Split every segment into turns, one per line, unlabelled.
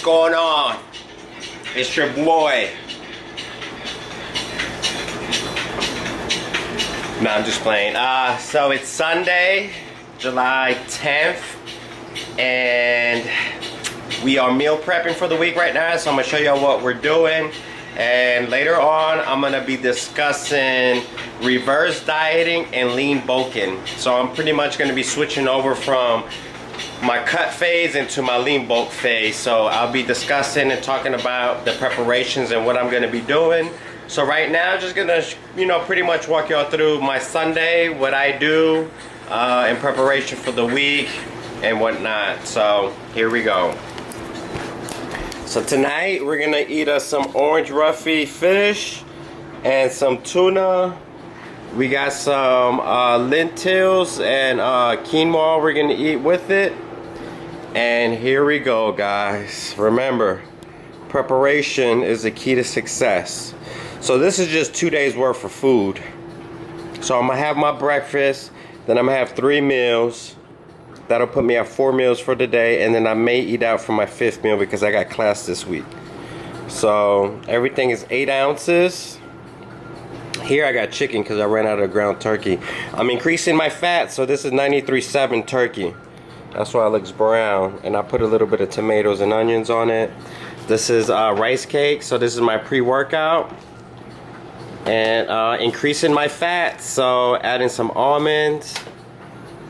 going on? It's your boy. No, I'm just playing. So it's Sunday, July 10th, and we are meal prepping for the week right now. So I'm gonna show y'all what we're doing, and later on I'm gonna be discussing reverse dieting and lean bulking. So I'm pretty much gonna be switching over from my cut phase into my lean bulk phase. So I'll be discussing and talking about the preparations and what I'm gonna be doing. So right now, just gonna, pretty much walk y'all through my Sunday, what I do in preparation for the week and whatnot. So here we go. So tonight we're gonna eat us some orange roughy fish and some tuna. We got some lentils and quinoa we're gonna eat with it. And here we go, guys. Remember, preparation is the key to success. So this is just 2 days worth of food. So I'm gonna have my breakfast, then I'm gonna have 3 meals. That'll put me at 4 meals for the day, and then I may eat out for my 5th meal because I got class this week. So everything is 8 ounces. Here I got chicken because I ran out of ground turkey. I'm increasing my fat, so this is 93.7 turkey. That's why it looks brown. And I put a little bit of tomatoes and onions on it. This is rice cake, so this is my pre-workout. And increasing my fat, so adding some almonds.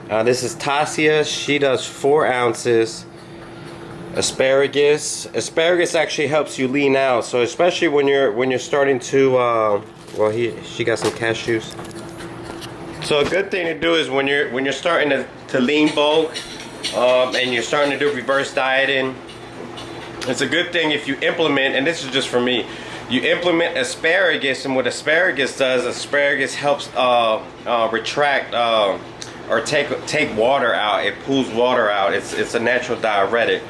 This is Tasia. She does 4 ounces. Asparagus. Asparagus actually helps you lean out, so especially when you're starting to she got some cashews. So a good thing to do is when you're starting to lean bulk and you're starting to do reverse dieting, it's a good thing if you implement, and this is just for me, you implement asparagus. And what asparagus does, asparagus helps retract or take water out. It pulls water out. It's a natural diuretic,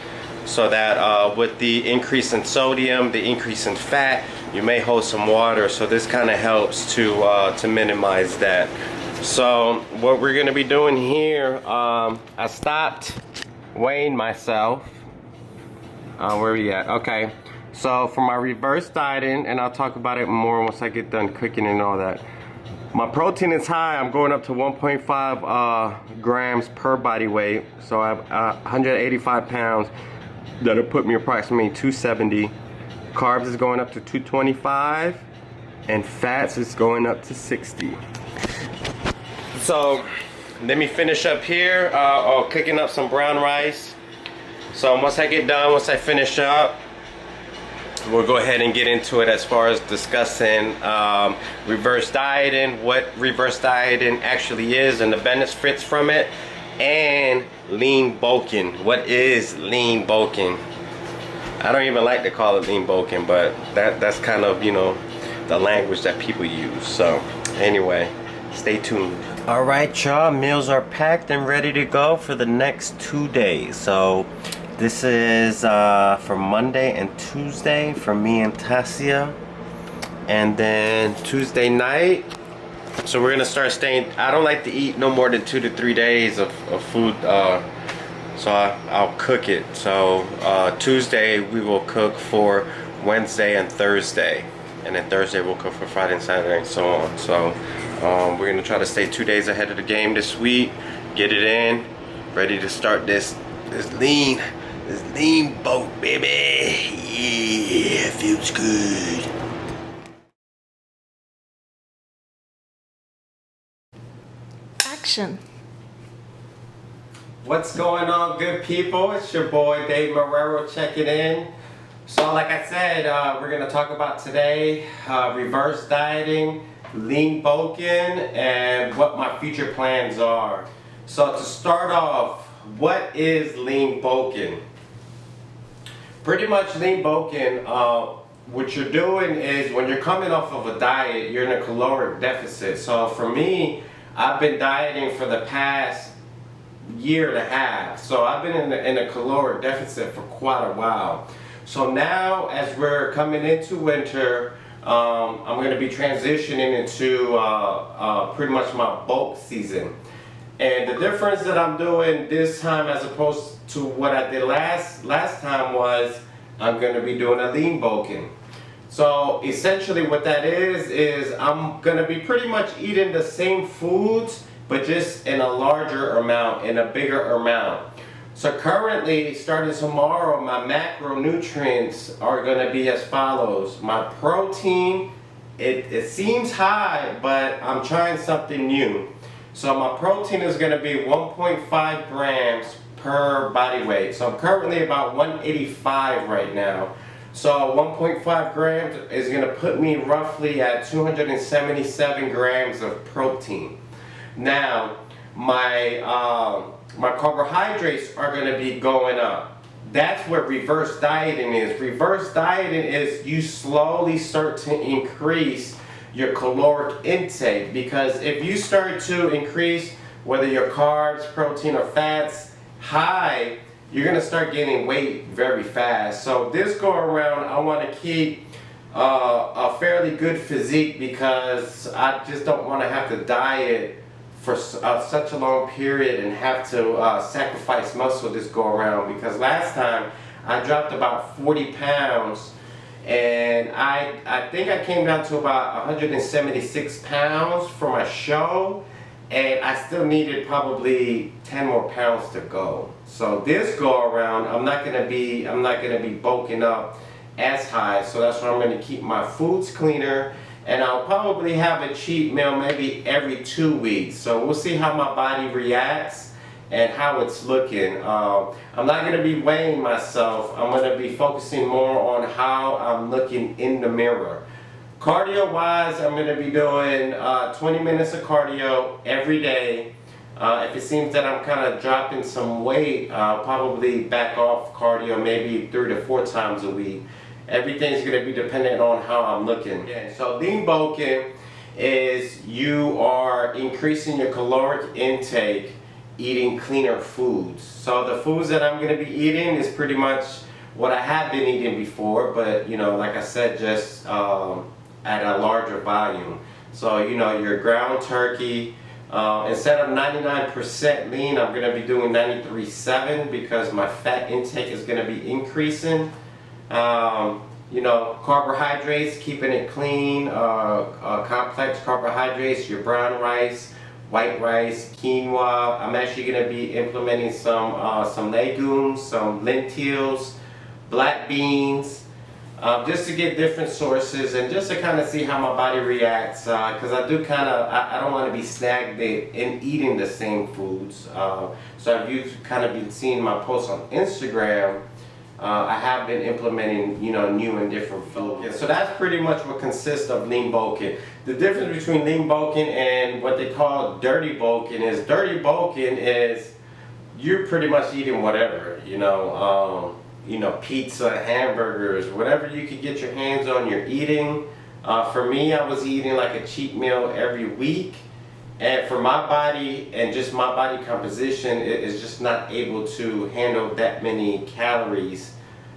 so that with the increase in sodium, the increase in fat, you may hold some water. So this kind of helps to minimize that. So what we're gonna be doing here, I stopped weighing myself. Where are we at? Okay. So for my reverse dieting, and I'll talk about it more once I get done cooking and all that. My protein is high. I'm going up to 1.5 grams per body weight. So I have 185 pounds. That'll put me approximately 270. Carbs is going up to 225, and fats is going up to 60. So let me finish up here. Cooking up some brown rice. So once I finish up, we'll go ahead and get into it as far as discussing reverse dieting, what reverse dieting actually is and the benefits from it, and lean bulking. What is lean bulking? I don't even like to call it lean bulking, but that's kind of, the language that people use. So anyway, stay tuned. All right, y'all, meals are packed and ready to go for the next 2 days. So this is for Monday and Tuesday for me and Tasia. And then Tuesday night, so we're gonna start staying. I don't like to eat no more than 2 to 3 days of food, so I'll cook it. So Tuesday we will cook for Wednesday and Thursday. And then Thursday we'll cook for Friday and Saturday and so on. So we're gonna try to stay 2 days ahead of the game this week, get it in, ready to start this lean bulk, baby. Yeah, feels good.
Action.
What's going on, good people? It's your boy Dave Marrero checking in. So like I said, we're gonna talk about today reverse dieting, lean bulking, and what my future plans are. So to start off, what is lean bulking? Pretty much lean bulking, what you're doing is when you're coming off of a diet, you're in a caloric deficit. So for me, I've been dieting for the past year and a half. So I've been in a caloric deficit for quite a while. So now as we're coming into winter, I'm going to be transitioning into pretty much my bulk season. And the difference that I'm doing this time as opposed to what I did last time was I'm going to be doing a lean bulking. So essentially what that is I'm going to be pretty much eating the same foods, but just in a larger amount, in a bigger amount. So currently, starting tomorrow, my macronutrients are going to be as follows. My protein, it seems high, but I'm trying something new. So my protein is going to be 1.5 grams per body weight. So I'm currently about 185 right now. So 1.5 grams is going to put me roughly at 277 grams of protein. Now, my carbohydrates are going to be going up. That's what reverse dieting is. Reverse dieting is you slowly start to increase your caloric intake, because if you start to increase whether your carbs, protein, or fats high, you're going to start gaining weight very fast. So this go around, I want to keep a fairly good physique, because I just don't want to have to diet for such a long period and have to sacrifice muscle this go around, because last time I dropped about 40 pounds and I think I came down to about 176 pounds for my show, and I still needed probably 10 more pounds to go. So this go around I'm not gonna be bulking up as high, so that's why I'm gonna keep my foods cleaner. And I'll probably have a cheat meal maybe every 2 weeks. So we'll see how my body reacts and how it's looking. I'm not going to be weighing myself. I'm going to be focusing more on how I'm looking in the mirror. Cardio wise, I'm going to be doing 20 minutes of cardio every day. If it seems that I'm kind of dropping some weight, I'll probably back off cardio maybe 3 to 4 times a week. Everything's going to be dependent on how I'm looking. Yeah. So lean bulking is you are increasing your caloric intake, eating cleaner foods. So the foods that I'm going to be eating is pretty much what I have been eating before, but you know, like I said, just at a larger volume. So you know, your ground turkey, instead of 99% lean, I'm going to be doing 93.7 because my fat intake is going to be increasing. You know, carbohydrates, keeping it clean, complex carbohydrates, your brown rice, white rice, quinoa. I'm actually going to be implementing some legumes, some lentils, black beans, just to get different sources and just to kind of see how my body reacts, because I do kind of, I don't want to be stagnant in eating the same foods. So if you've kind of been seeing my posts on Instagram, I have been implementing, you know, new and different foods. Yeah, so that's pretty much what consists of lean bulking. The difference between lean bulking and what they call dirty bulking is you're pretty much eating whatever, you know, pizza, hamburgers, whatever you could get your hands on, you're eating. For me, I was eating like a cheat meal every week. And for my body and just my body composition, it is just not able to handle that many calories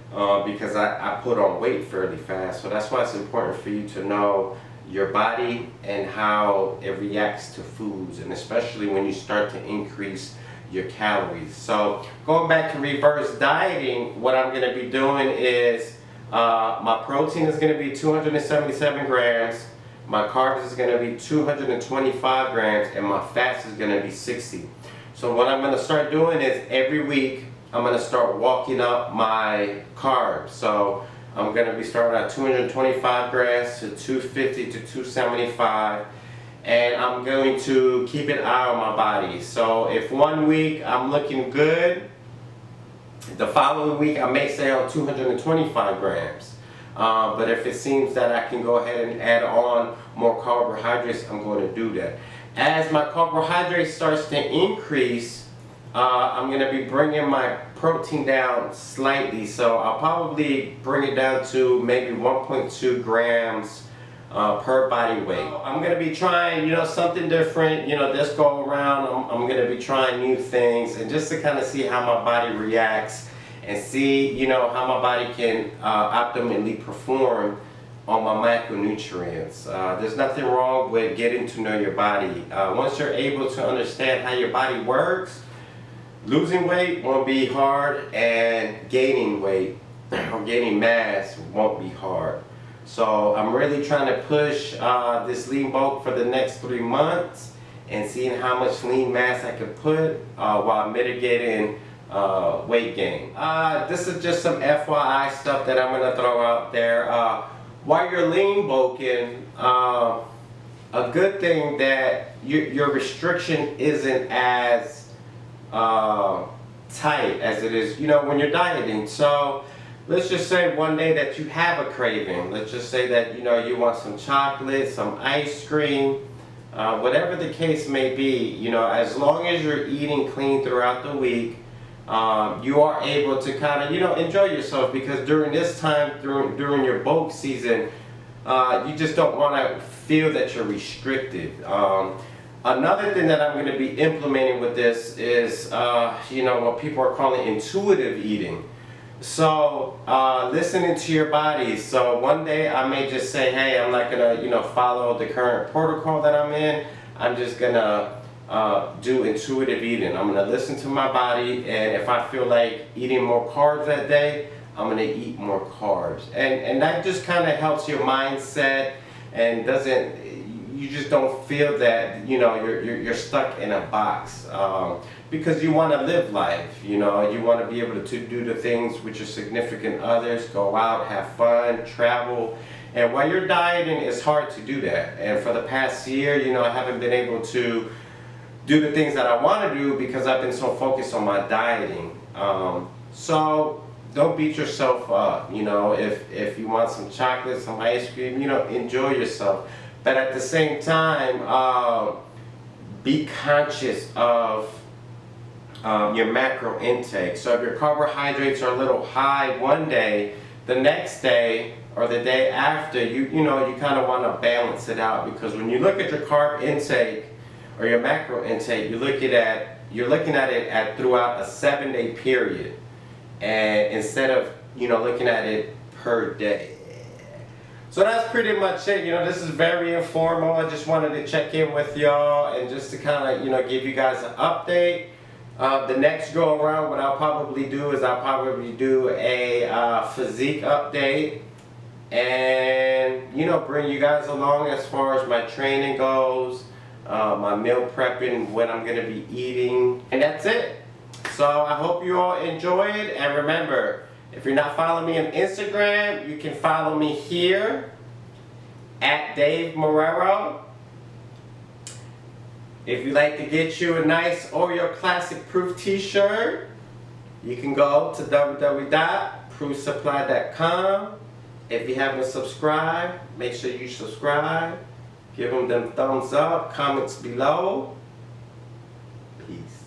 because I put on weight fairly fast. So that's why it's important for you to know your body and how it reacts to foods, and especially when you start to increase your calories. So going back to reverse dieting, what I'm going to be doing is my protein is going to be 277 grams. My carbs is going to be 225 grams, and my fats is going to be 60. So what I'm going to start doing is every week I'm going to start walking up my carbs. So I'm going to be starting at 225 grams to 250 to 275, and I'm going to keep an eye on my body. So if 1 week I'm looking good, the following week I may stay on 225 grams. But if it seems that I can go ahead and add on more carbohydrates, I'm going to do that. As my carbohydrate starts to increase, I'm going to be bringing my protein down slightly. So I'll probably bring it down to maybe 1.2 grams per body weight. I'm going to be trying, you know, something different, you know, this go around. I'm going to be trying new things, and just to kind of see how my body reacts and see, you know, how my body can optimally perform on my macronutrients. There's nothing wrong with getting to know your body. Once you're able to understand how your body works, losing weight won't be hard, and gaining weight or gaining mass won't be hard. So I'm really trying to push this lean bulk for the next 3 months and seeing how much lean mass I can put while mitigating weight gain. This is just some FYI stuff that I'm going to throw out there. While you're lean bulking, a good thing that your restriction isn't as tight as it is, when you're dieting. So let's just say one day that you have a craving. Let's just say that you want some chocolate, some ice cream, whatever the case may be. As long as you're eating clean throughout the week, you are able to kind of enjoy yourself, because during this time, during your bulk season, you just don't want to feel that you're restricted. Another thing that I'm going to be implementing with this is what people are calling intuitive eating. So listening to your body. So one day I may just say, hey, I'm not gonna follow the current protocol that I'm in. I'm just gonna do intuitive eating. I'm gonna listen to my body, and if I feel like eating more carbs that day, I'm gonna eat more carbs. And that just kind of helps your mindset, and you just don't feel that you're stuck in a box, because you want to live life. You want to be able to do the things with your significant others, go out, have fun, travel. And while you're dieting, it's hard to do that. And for the past year, I haven't been able to do the things that I want to do because I've been so focused on my dieting. So don't beat yourself up. If you want some chocolate, some ice cream, enjoy yourself. But at the same time, be conscious of your macro intake. So if your carbohydrates are a little high one day, the next day or the day after, you kind of want to balance it out, because when you look at your carb intake or your macro intake, you're looking at it throughout a 7-day period, and instead of looking at it per day. So that's pretty much it. This is very informal. I just wanted to check in with y'all and just to kind of give you guys an update. The next go around, what I'll probably do is I'll probably do a physique update, and bring you guys along as far as my training goes, my meal prepping, what I'm going to be eating, and that's it. So I hope you all enjoyed, and remember, if you're not following me on Instagram, you can follow me here at Dave Marrero. If you'd like to get you a nice Oreo Classic Proof t-shirt, you can go to www.proofsupply.com. If you haven't subscribed, make sure you subscribe. Give them thumbs up, comments below. Peace.